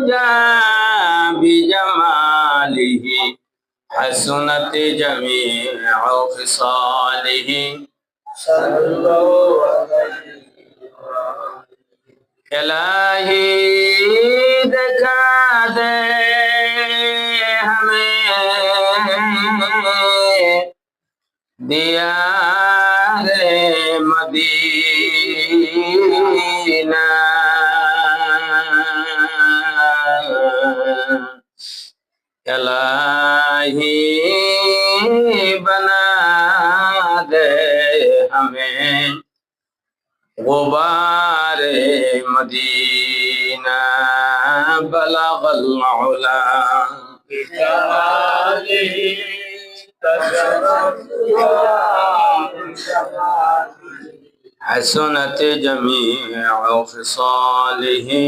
الهدى بجماله حسنت جميع خصاله इलाही दिखा दे हमें दियारे मदीना इलाही बना दे हमें गुबार मदीना बलगल उला हसनत जमीअ खिसालिहि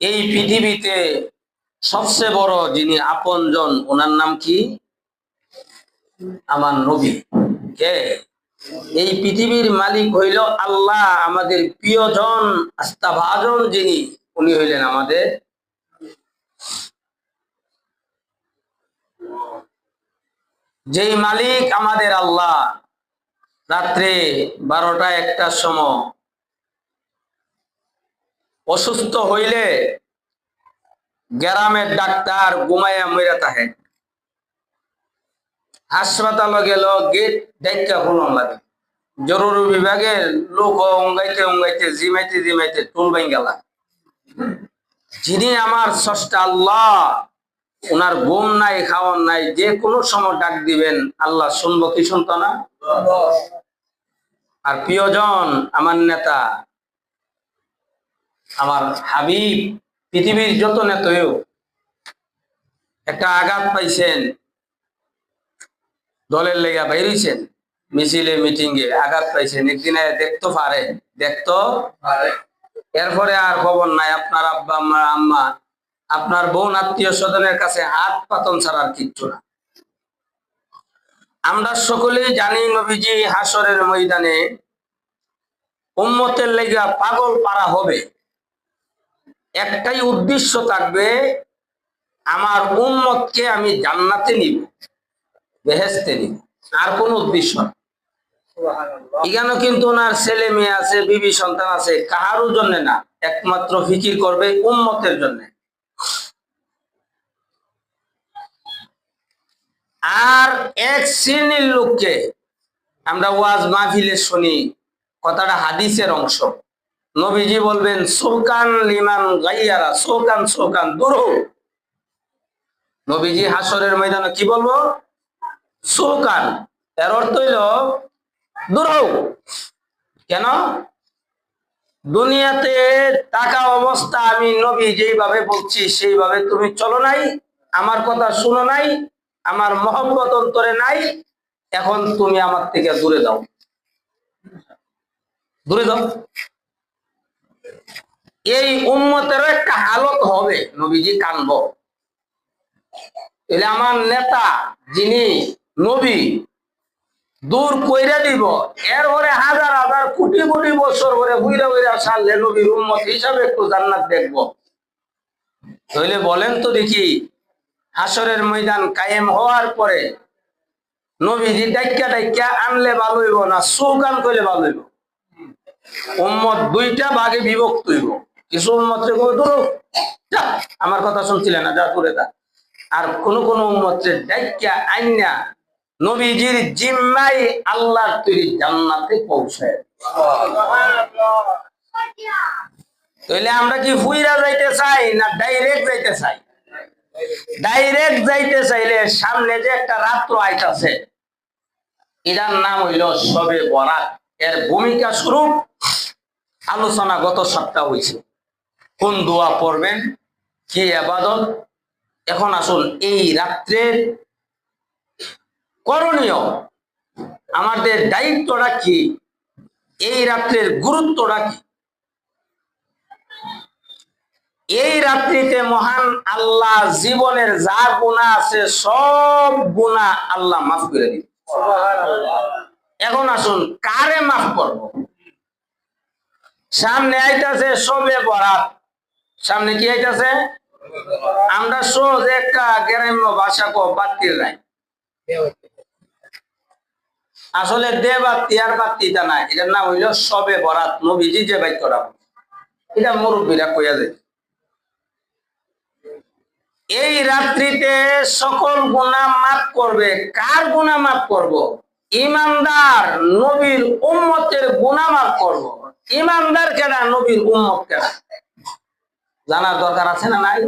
এই পৃথিবীতে সবচেয়ে বড় যিনি আপনজন ওনার নাম কি? আমার নবী। কে? এই পৃথিবীর মালিক হইল আল্লাহ। আমাদের প্রিয়জন আস্থাভাজন যিনি, উনি হইলেন আমাদের যেই মালিক আমাদের আল্লাহ। রাত্রে 12টা-1টার সময় অসুস্থ হইলে গ্রামের ডাক্তার ঘুমাইয়া মইরা থাকে, হাসপাতালে গেল গেট ডাইকা খুলন লাগে, জরুরি বিভাগের লোক অঙ্গাইতে অঙ্গাইতে জিমাইতে জিমাইতে টুল বাইন গেলা। যিনি আমার স্রষ্টা আল্লাহ, ওনার ঘুম নাই খাওয়ান নাই, যে কোনো সময় ডাক দিবেন আল্লাহ শুনবো কি শুনতো না? আর প্রিয়জন আমার নেতা, আমার হাবিব, পৃথিবীর যত নেতাও একটা আঘাত পাইছেন, দলের লেগা বাইরেছেন, মিছিলে মিটিংয়ে আঘাত পাইছেন, একদিনে দেখতো পারে, এরপরে আর খবর নাই। আপনার আব্বা আমার আম্মা, আপনার বোন, আত্মীয় স্বজনের কাছে হাত পাতন ছাড়া আর কিচ্ছু না। আমরা সকলেই জানি নবীজি হাসরের ময়দানে উম্মতের লেগা পাগল পারা হবে। একটাই উদ্দেশ্য থাকবে, আমার উম্মতকে আমি জান্নাতে নিব, বেহেশতে নিব, আর কোন উদ্দেশ্য না। এখানে কিন্তু ওনার ছেলে মেয়ে আছে, বিবি সন্তান আছে, কাহারও জন্য না, একমাত্র ফিকির করবে উম্মতের জন্য। আর এক শ্রেণীর লোককে আমরা ওয়াজ মাহফিলে শুনি, কথাটা হাদিসের অংশ। নবীজি বলবেন সুকান লিমান গাইয়ারা, সুকান সুকান দূর। নবীজি হাসরের ময়দানে কি বলবো? সুকান। এর অর্থ হইল দূর। কেন? দুনিয়াতে টাকা অবস্থা আমি নবী যেইভাবে বলছি সেইভাবে তুমি চলো নাই, আমার কথা শুনো নাই, আমার মহব্বত অন্তরে নাই, এখন তুমি আমার থেকে দূরে দাও, দূরে দাও। এই উম্মতেরও একটা হালত হবে, নবীজি কানব। এলে আমার নেতা যিনি নবী দূর কইরা দিব, এরপরে হাজার হাজার কোটি কোটি বছর ধরে বুইরা বুইরা সারলে নবীর উম্মত হিসাবে একটু জান্নাত দেখবো। তাহলে বলেন তো দেখি, হাসরের ময়দান কায়েম হওয়ার পরে নবীজি ডাইকা ডাইকা আনলে ভালো হইব না সুকান কইলে ভালো হইব? উম্মত দুইটা ভাগে বিভক্ত হইব। কিছু উম্মতরে কইব দূর, যা আমার কথা শুনছিলে না, যা দূরে যা। আর কোন কোন উম্মতরে ডাইকা আইনা নবীজির জিম্মায় আল্লাহর তৈরি জান্নাতে পৌঁছায়। তাহলে আমরা কি ফুইরা যাইতে চাই না ডাইরেক্ট যাইতে চাই? ডাইরেক্ট যাইতে চাইলে সামনে যে একটা রাত্র আইতাছে, এটার নাম হইল শবে বরাত। এর ভূমিকা স্বরূপ আলোচনা গত সপ্তাহ হয়েছে। কোন দোয়া পড়বেন, কি ইবাদত। এখন আসুন এই রাত্রের করণীয়, আমাদের দায়িত্বটা কি, এই রাত্রের গুরুত্বটা কি। এই রাত্রিতে মহান আল্লাহ জীবনের যা গুনাহ আছে সব গুনাহ আল্লাহ মাফ করে দিবে। এখন আসুন কারে মাফ করব? সামনে আইতাছে শবে বরাত। সামনে কি আইতাছে? আমরা সোজ একটা গ্রাম্য ভাষা কো বাত্তির নাই, আসলে দে বাত্তি আর বাত্তিটা নাই, এটার নাম হইল শবে বরাত। নবীজি যে বাক্যটা, এটা মুরব্বীরা কইয়া যায়। এই রাত্রিতে সকল গুনাহ মাফ করবে। কার গুনাহ মাফ করব? ইমানদার নবীর উম্মতের গুনাহ মাফ করব। ইমানদার কেনা, নবীর উম্মত কেনা, জানার দরকার আছে না নাই?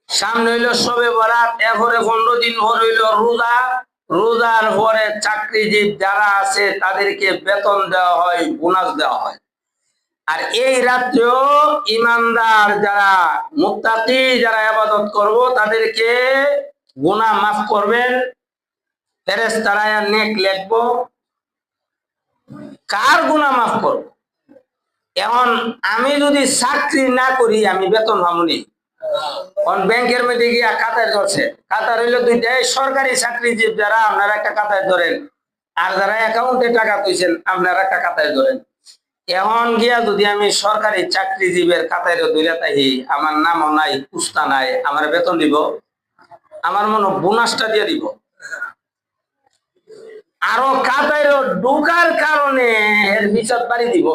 সামনে হইল শবে বরাত, এরপরে 15 দিন পর হইল রোজা। রোজার পরে চাকরিজীবী যারা আছে তাদেরকে বেতন দেওয়া হয়, বোনাস দেওয়া হয়। আর এই রাত্রেও ইমানদার যারা মুত্তাকি, যারা ইবাদত করব, তাদেরকে গুনাহ মাফ করবেন, ফেরেশতারা নেক লিখবো। কার গুনাহ মাফ করব? এখন আমি যদি চাকরি না করি আমি বেতন পাবনি। ব্যাংকের মধ্যে গিয়া কাতার ধরছে, কাতার হইলো দুইটাই, সরকারি চাকরিজীবী যারা আপনারা একটা কাতার ধরেন, আর যারা অ্যাকাউন্টে টাকা তুইছেন আপনারা একটা কাতার ধরেন। এখন গিয়া যদি আমি সরকারি চাকরিজীবীর কাতারে দুইটা তাহি, আমার নামও নাই, পুস্তা নাই, আমার বেতন দিব? আমার মনে বোনাসটা দিয়ে দিব। আরো কাতারে ঢোকার কারণে এর বিচার বাড়ি দিব,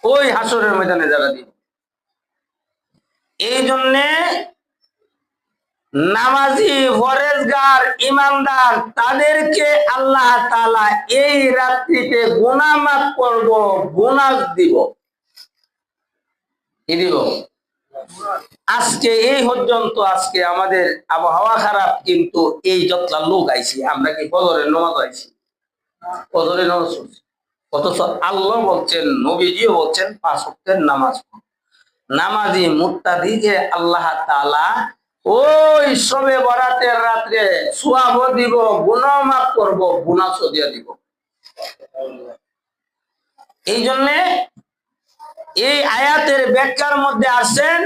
ওই হাসরের ময়দানে যারা দিব। এই জন্যে নামাজি, পরেজগার, ইমানদার তাদেরকে আল্লাহ তাআলা এই রাত্রিতে গুনাহ মাফ করব, বোনাস দিব। কি দিব? আজকে এই পর্যন্ত, আজকে আমাদের আবহাওয়া খারাপ, কিন্তু এই যতলা লোক আইছি, আমরা কি ফজরের নামাজ আইছি? ফজরের নামাজ পড়ছি, অথচ আল্লাহ বলছেন, নবীজিও বলছেন 5 ওয়াক্তের নামাজ। নামাজি মুত্তাকিকে আল্লাহ তাআলা ওই শবে বরাতের রাত্রে সওয়াবও দিব, গুনাহ মাফ করব, বোনাসও দিয়ে দিব। এই জন্য এই আয়াতের ব্যাখ্যার মধ্যে আসেন,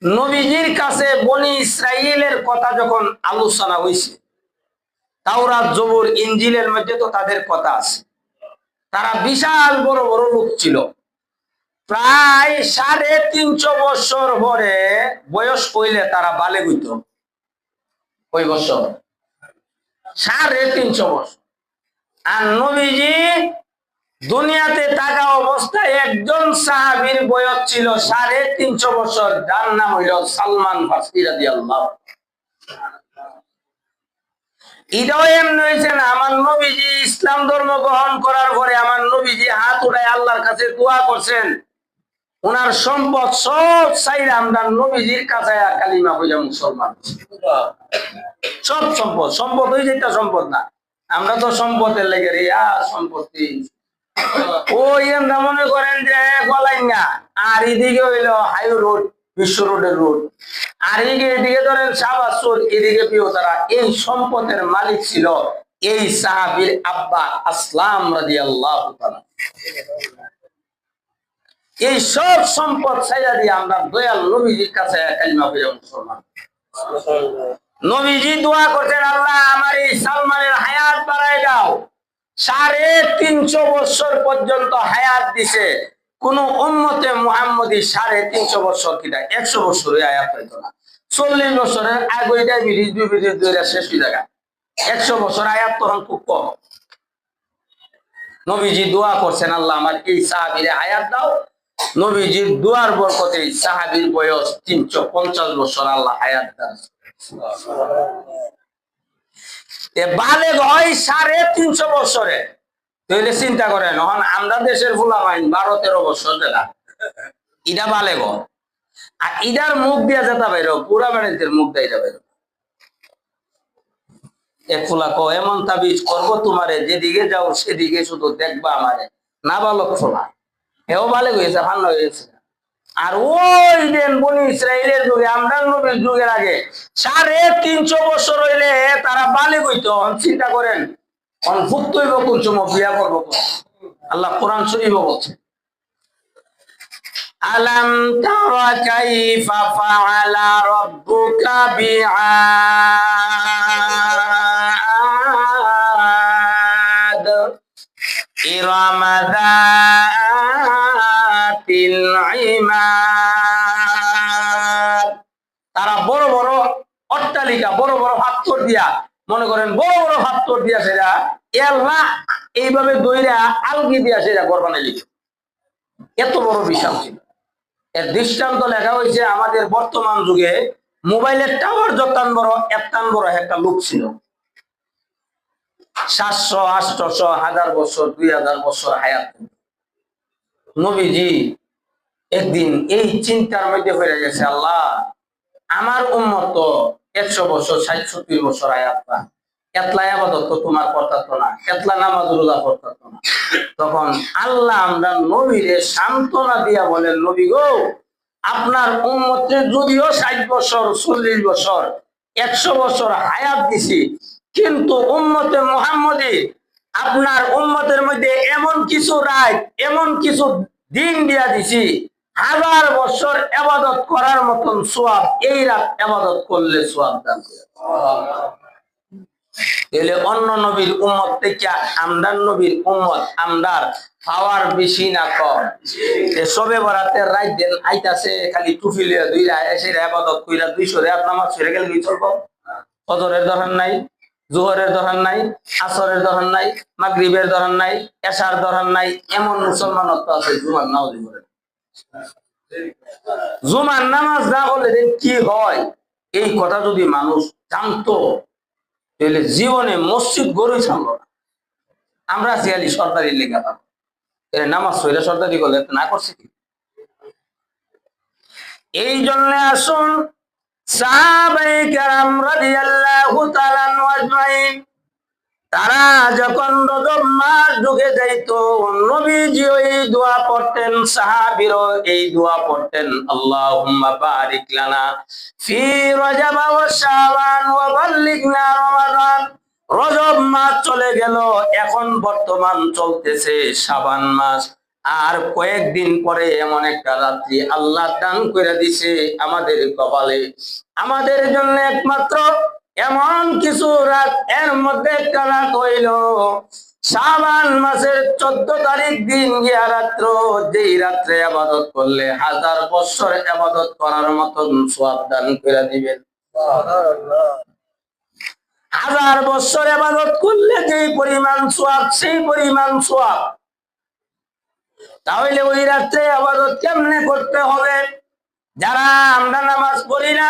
নবীজির কাছে বনি ইসরাইলের কথা যখন আলোচনা হয়েছে, তাওরাত, জবুর, ইনজিলের মধ্যে তো তাদের কথা আছে। তারা বিশাল বড় বড় লোক ছিল, প্রায় 350 বছর পরে বয়স হইলে তারা বালেগ হইত। ওই বছর 350 বছর। আর নবীজি দুনিয়াতে থাকা অবস্থায় একজন সাহাবীর বয়স ছিল 350 বছর, যার নাম হইল সালমান ফারসি রাদিয়াল্লাহু। এটাও এমনি হয়েছে না, আমার নবীজি ইসলাম ধর্ম গ্রহণ করার পরে আমার নবীজি হাত উঠায় আল্লাহর কাছে দোয়া করছেন, ওনার সম্পদ সব চাইলে আমরা নবীজির কাছে কালিমা হইয়া মুসলমান। সব সম্পদ, সম্পদ হয়ে যেটা সম্পদ না, আমরা তো সম্পদের লেগে সম্পত্তি ওই আমরা মনে করেন যে গলাইঙ্গা, আর এদিকে হইলো হাই রোড, বিশ্ব রোডের রোড, আর এদিকে ধরেন শাহবাজ রোড, এদিকে পিওতারা। এই সম্পদের মালিক ছিল এই সাহাবীর আব্বা আসলাম রাদিয়াল্লাহু তাআলা। এই সব সম্পদ ছাইয়া দিয়ে আমরা দয়াল নবীজির কাছে কালিমা হইয়া মুসলমান। নবীজি দোয়া করতেন, আল্লাহ আমার এই সালমানের হায়াত বাড়ায় দাও। 350 বছর পর্যন্ত হায়াত দিছে। কোন উম্মতে মুহাম্মদী 350 বছর কিনা 100 বছরে হায়াত হইতো না। 40 বছরের আগে ডায়াবেটিস দুইটা শেষ হয়ে যায়, 100 বছর হায়াত তখন খুব কম। নবীজি দোয়া করছেন, আল্লাহ আমার এই সাহাবীর হায়াত দাও। নবীজির দোয়ার বরকতে সাহাবীর বয়স 350 বছর আল্লাহ হায়াত দান। বালেগ হয় 350 বছরে। তাহলে চিন্তা করেন, আমরা দেশের ফুলাবাইন 12-13 বছর দেলা, ইটা বালেগ। আর ইটার মুখ দিয়া যেতে বাইর, পুরা বাড়ির মুখ দিয়ে যাবে। এক ফুলা কো এমন তাবিজ করবো তোমারে, যেদিকে যাও সেদিকে শুধু দেখবা আমারে। না বালক ফোলা, এও বালেগ হয়েছে, ভান্ন হয়েছে। আর ওই দিন বনি ইসরাইলের যুগে, আমরা নবীর যুগের আগে 350 বছর হইলে তারা বালেগ হইতো। চিন্তা করেন, ভুক্ত হইব কোন সময়, বিয়া করবো। আল্লাহ কোরআন শরীফ বলছে, আলাম তারা কাইফা ফাআলা রাব্বুকা বিআদ। إرم ذات العماد। তারা বড় বড় অট্টালিকা, বড় বড় পাথর দিয়া, মনে করেন বড় বড় পাথর দিয়া সেটা এল্লা এইভাবে দইরা আলগি দিয়া সেটা ঘর বানাইলি। এত বড় বিশাল ছিল। এর দৃষ্টান্ত লেখা হয়েছে আমাদের বর্তমান যুগে মোবাইলের টাওয়ার যতান বড় এতান বড় একটা লোক ছিল। 700, 800, 1000 বছর, 2000 বছর হায়াত। নবীজি একদিন এই চিন্তার মধ্যে হয়ে গেছে, আল্লাহ আমার উম্মত তো 100 বছর, 60-70 বছর হায়াত পা, এতলা ইবাদত তো তোমার করতে না, এতলা নামাজ রোজা করতে না। তখন আল্লাহ আমরা নবীরে সান্ত্বনা দিয়া বলেন, নবী গো, আপনার উম্মতে যদিও 60 বছর, 40 বছর, 100 বছর হায়াত দিছি, কিন্তু উম্মতে মুহাম্মদী আপনার উম্মতের মধ্যে এমন কিছু রাত, এমন কিছু দিন দিয়া দিছি, 1000 বছর ইবাদত করার মতন সওয়াব এই রাত ইবাদত করলে সওয়াব দান করে। এলে অন্য নবীর উম্মত থেকে আমরার নবীর উম্মত আমরার পাওয়ার বেশি না কম? সবে বরাতের রাত দিন আইতাছে, খালি টুপি লিয়ে দুইরা এসে ইবাদত কইরা 200 রাত নামাজ পড়ে গেলে কি চলবো? ফজরের দরকার নাই, জোহরের দরকার নাই, আসরের দরকার নাই, মাগরিবের দরকার নাই, এশার দরকার নাই। এমন মুসলমানত্ব আছে জুমার নামাজ পড়ে। জুমার নামাজ না পড়লে কি হয় এই কথা যদি মানুষ জানতো, তাহলে জীবনে মসজিদ গড়ে ছাড়লো না। আমরা সিয়ালি সরকারি লেখা থাকবো, নামাজ পড়ে সরকারি করলে না করছে কি? এই জন্য আসুন সাহাবায়ে কেরাম রাদিয়াল্লাহু তাআলা আজমাইন তারা যখন রজব মাস ঢুকে যাইতো, নবীজি এই দোয়া পড়তেন, সাহাবীরা এই দোয়া পড়তেন, আল্লাহুম্মা বারিক লানা ফি রজব ওয়া শাবান ওয়া বাল্লিগনা রমাদান। রজব মাস চলে গেল, এখন বর্তমান চলতেছে শাবান মাস। আর কয়েকদিন পরে এমন একটা রাত্রি আল্লাহ দান করে দিছে আমাদের কপালে, আমাদের জন্য একমাত্র এমন কিছু রাত। এর মধ্যে একটা রাত হইল শাবান মাসের 14 তারিখ দিন গিয়া রাত্র, যেই রাত্রে ইবাদত করলে 1000 বছর ইবাদত করার মতন সওয়াব দান করে দিবেন। 1000 বছর ইবাদত করলে যেই পরিমাণ সওয়াব, সেই পরিমাণ সওয়াব। তাহলে ওই রাত্রে ইবাদত কেমনে করতে হবে? যারা আমরা নামাজ পড়ি না,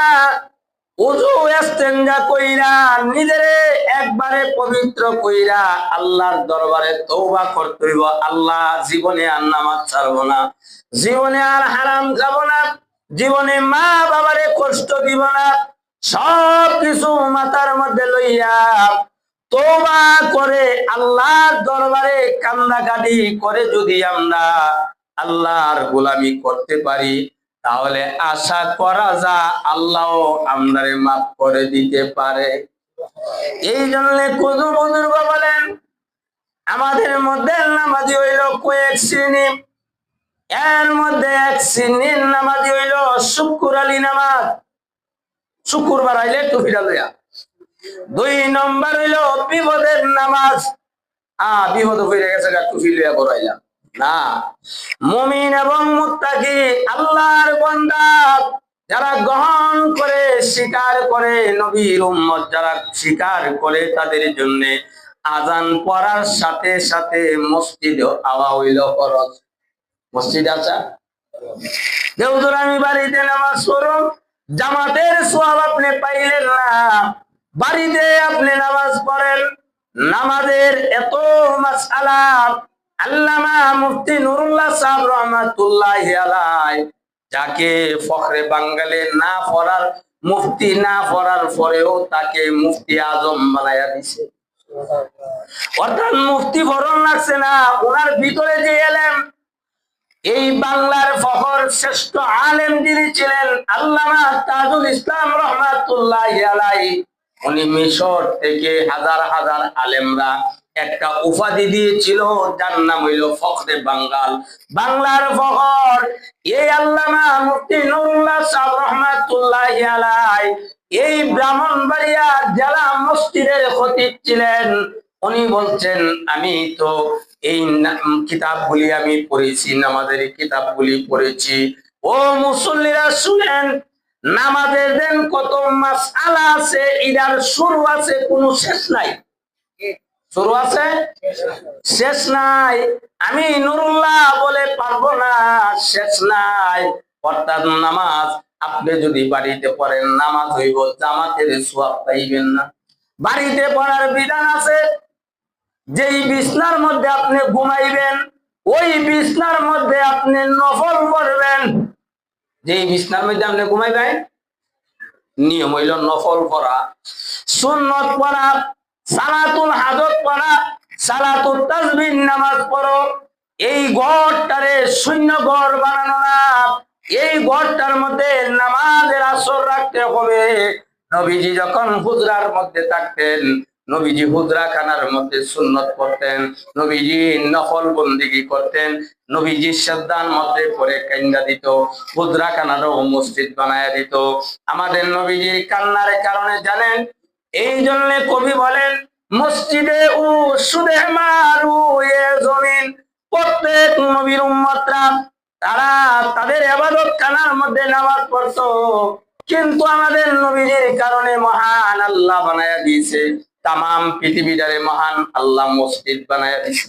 ওযু ইস্তেনজা কইরা নিজেরে একবারে পবিত্র কইরা আল্লাহর দরবারে তওবা করতে হইব। আল্লাহ জীবনে আর নামাজ ছাড়বো না, জীবনে আর হারাম খাবো না, জীবনে মা বাবারে কষ্ট দিব না, সব কিছু মাথার মধ্যে লইয়া তওবা করে আল্লাহর দরবারে কান্দাকাটি করে যদি আমরা আল্লাহর গোলামি করতে পারি, তাহলে আশা করা যায় আল্লাহ আমাদের মাফ করে দিতে পারে। এই জন্য কত বুজুর্গ বলেন, আমাদের মধ্যে নামাজি হইল কয়েক শ্রেণী। এর মধ্যে এক শ্রেণীর নামাজি হইল শুক্র আলী নামাজ, শুক্রবার আইলে টুপিটা লইয়া। 2 নম্বর হইল বিপদের নামাজ, বিপদ হয়ে গেছে টুপি লইয়া করাইলাম না। মুমিন এবং মুত্তাকি আল্লাহর বান্দা যারা গ্রহণ করে স্বীকার করে, নবীর উম্মত যারা স্বীকার করে, তাদের জন্য আজান পড়ার সাথে সাথে মসজিদে আওয়া হইল ফরজ। মসজিদ আছে, যেহেতু আমি বাড়িতে নামাজ পড়ুন, জামাতের সওয়াব আপনি পাইলেন না, বাড়িতে আপনি নামাজ পড়েন। নামাজের এত মাসআলা আল্লামা মুফতি নুরুল্লাহ সাহেব রাহমাতুল্লাহি আলাইহি, যাকে ফখরে বাঙ্গালে না পড়ার মুফতি না পড়ার পরেও তাকে মুফতি আজম বানায়া দিছে। অর্থাৎ মুফতি ফরন লাগছে না, ওনার ভিতরে যে এলেম, এই বাংলার ফখর শ্রেষ্ঠ আলেম যিনি ছিলেন আল্লামা তাজুল ইসলাম রাহমাতুল্লাহি আলাইহি, উনি মিশর থেকে হাজার হাজার আলেমরা একটা উপাধি দিয়েছিল, যার নাম হইল ফখরে বাঙ্গাল, বাংলার ফখর। এই আল্লামা মুফতি নুরুল্লাহ সাহেব রাহমাতুল্লাহি আলাইহি এই ব্রাহ্মণবাড়িয়া জেলা মসজিদের খতিব ছিলেন। উনি বলছেন, আমি তো এই কিতাবগুলি আমি পড়েছি, নামাজের কিতাবগুলি পড়েছি। ও মুসল্লিরা শুনেন, নামাজের দেন কত মাসআলা আছে, এটার শুরু আছে, কোনো শেষ নাই। শুরু আছে, শেষ নাই। আমি নুরুল্লাহ বলে পারবো না, শেষ নাই। অর্থাৎ নামাজ আপনি যদি বাড়িতে পড়েন, নামাজ হইব, জামাতের সওয়াব পাইবেন না। বাড়িতে পড়ার বিধান আছে, যেই বিছনার মধ্যে আপনি ঘুমাইবেন, ওই বিছনার মধ্যে আপনি নফল পড়বেন। যেই বিছনার মধ্যে আপনি ঘুমাইবেন, নিয়ম হইল নফল পড়া, সুন্নত পড়া, সালাতুল হাজত পড়া, সালাতুল তাসবিহ নামাজ পড়ো। এই ঘরটারে শূন্য ঘর বানানো না, এই ঘরটার মধ্যে নামাজের আসর রাখতে হবে। নবীজি যখন হুজরার মধ্যে থাকতেন, নবীজি হুজরা খানার মধ্যে সুন্নত পড়তেন, নবীজি নফল বন্দিগি করতেন, নবীজি সাদ্দান মধ্যে পরে কান্দা দিত, হুজরা খানারও মসজিদ বানায়া দিত। আমাদের নবীজির কান্নার কারণে জানেন, এই জন্য কবি বলেন, মসজিদে ও সুদে মারু এ জমিন। প্রত্যেক নবীর উম্মতরা তারা তাদের ইবাদত খানার মধ্যে নামাজ পড়তো, কিন্তু আমাদের নবীজির কারণে মহান আল্লাহ বানায়া দিয়েছে, তামাম পৃথিবীটারে মহান আল্লাহ মসজিদ বানায়া দিয়েছে,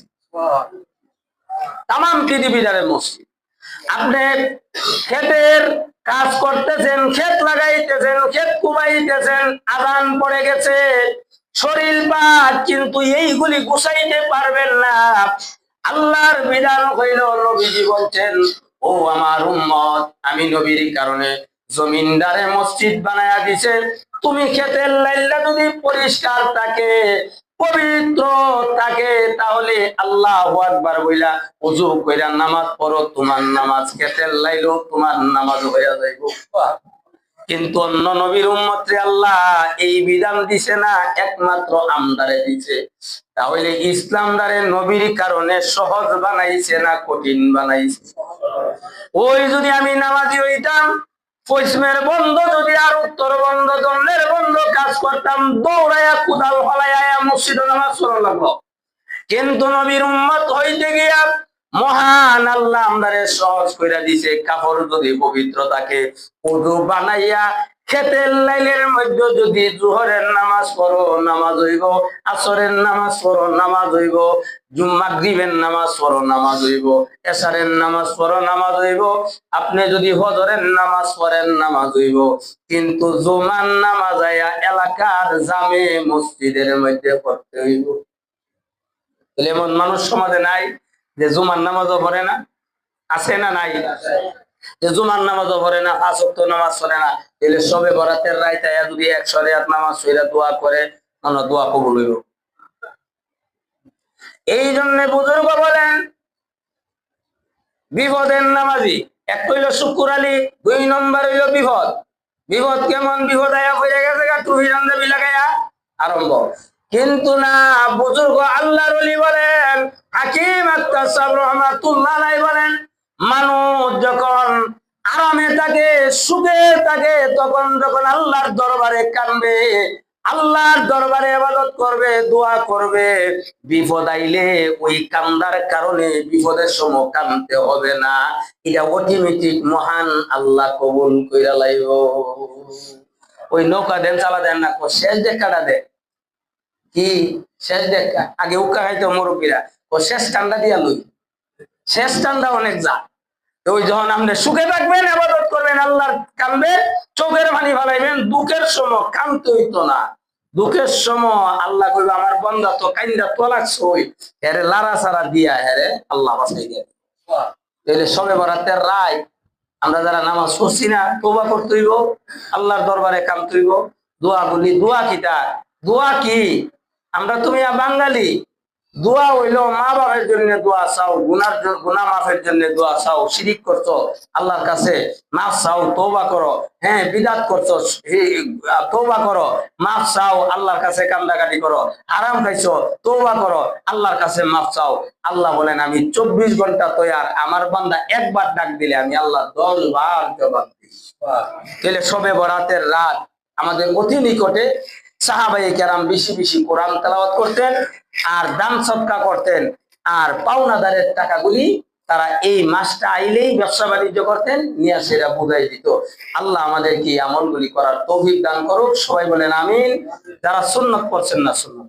তামাম পৃথিবীটারে মসজিদ। আপনি ক্ষেতের কাজ করতেছেন, ক্ষেত লাগাইতেছেন, ক্ষেত কুবাইতেছেন, আযান পড়ে গেছে, শরীর পাক, কিন্তু এইগুলি গুছাইতে পারবেন না। আল্লাহর বিধান হইল, নবীজি বলছেন, ও আমার উম্মত, আমি নবীর কারণে জমিনদারে মসজিদ বানায়া দিছে। তুমি ক্ষেতের লাইল্লা যদি পরিষ্কার থাকে, পবিত্র থাকে, তাহলে আল্লাহু আকবার বইলা ওযু কইরা নামাজ পড়ো, তোমার নামাজ ক্ষেতের লাইলো তোমার নামাজ হইয়া যাইব। কিন্তু অন্য নবীর উম্মতরে আল্লাহ এই বিধান দিছে না, একমাত্র আমদারে দিছে। তাহলে ইসলামদারে নবীর কারণে সহজ বানাইছে না কঠিন বানাইছে? ওই যদি আমি নামাজি হইতাম, পশ্চিমের বন্ধ যদি আর উত্তর বন্ধ, দণ্ডের বন্ধ কাজ করতাম, দৌড়াইয়া কুদাল ফলাইয়া মসজিদে নামাজ পড়া লাগলো। কিন্তু নবীর উম্মত হইতে গিয়া মহান আল্লাহ আমাদের সহজ কইরা দিছে। কাপড় যদি পবিত্র থাকে, ওযু বানাইয়া ক্ষেতের লাইলের মধ্যে যদি জোহরের নামাজ পড়ো, নামাজ হইব, আসরের নামাজ পড়ো, নামাজ হইব, মাগরিবের নামাজ পড়ো, নামাজ হইব, এশারের নামাজ পড়ো, নামাজ হইব, আপনি যদি ফজরের নামাজ পড়েন, নামাজ হইব। কিন্তু জুমার নামাজ আয়া এলাকার জামে মসজিদের মধ্যে পড়তে হইব। এমন মানুষ সমাজে নাই যে জুমার নামাজও পড়ে না? আছে না নাই? যে জুমার নামাজও পড়ে না, 5 ওয়াক্ত নামাজ পড়ে না, তাহলে সবে বরাতের রাইতে যদি 100 রাকাত নামাজ পড়ে দোয়া করে, আমরা দোয়া কবুল হইব। এই জন্য বুজুর্গ বলেন, বিপদের নামাজি এক হইল শুকুর আলী, 2 নম্বর হইল বিপদ। বিপদ কেমন? বিপদ আয়া হয়ে গেছে গা, টুপি রান্দাবি লাগাইয়া আরম্ভ। কিন্তু না, বুজুর্গ আল্লাহর ওলি বলেন, হাকিম আক্তার সাহেব রাহমাতুল্লাহ আলাইহি বলেন, মানুষ যখন আরামে থাকে, সুখে থাকে, তখন যখন আল্লাহর দরবারে কাঁদবে, আল্লাহর দরবারে ইবাদত করবে, দোয়া করবে, বিপদ আইলে ওই কান্দার কারণে বিপদের সময় কাঁদতে হবে না, এটা অটোমেটিক মহান আল্লাহ কবুল কইরা লাইব। ওই নৌকা দেন চালা দেন না, শেষ দেখাটা দেন কি, শেষ দেখা আগে উকা খাইতো মুরব্বীরা, শেষ ঠান্ডা দিয়া লই, শেষ ঠান্ডা অনেক যা। ওই যখন আপনি সুখে থাকবেন, ইবাদত করবেন, আল্লাহর কাঁদবেন, চোখের পানি ফেলাইবেন, দুঃখের সময় কাঁদতে হইতো না। দুঃখের সময় আল্লাহ কইবে, আমার বান্দা তো কাইন্দা তোলাচ্ছই, হেরে লারা সারা দিয়া হেরে আল্লাহ বাঁচাই দেয়। তাহলে সবে বরাতের রায় আমরা যারা নামাজ পড়ছি না, তওবা করতে হইব, আল্লাহর দরবারে কাঁদতে হইব। দোয়া বলি, দোয়া কিটা? দোয়া কি? আমরা তুমি বাঙালি, দোয়া হইল মা বাবার জন্য দোয়া চাও, গুনাহ মাফের জন্য দোয়া চাও। শিরিক করছো, আল্লাহর কাছে মাফ চাও, তওবা করো। হ্যাঁ, বিদআত করছো, তওবা করো, মাফ চাও, আল্লাহর কাছে কান্দাকাটি করো। হারাম খাইছো, তওবা করো, আল্লাহর কাছে মাফ চাও। আল্লাহ বলেন, আমি 24 ঘন্টা তৈয়ার, আমার বান্দা একবার ডাক দিলে আমি আল্লাহ 10 বার জবাব দিই। তাহলে শবে বরাতের রাত আমাদের অতি নিকটে। সাহাবায়ে কেরাম বেশি বেশি কোরআন তেলাওয়াত করতেন আর দান সদকা করতেন। আর পাওনাদারের টাকাগুলি তারা এই মাসটা আইলেই ব্যবসা বাণিজ্য করতেন, নিয়ে সেটা বুঝাই দিত। আল্লাহ আমাদেরকে এই আমলগুলি করার তৌফিক দান করুক। সবাই বলেন আমিন। যারা সুন্নত করছেন না সুন্নত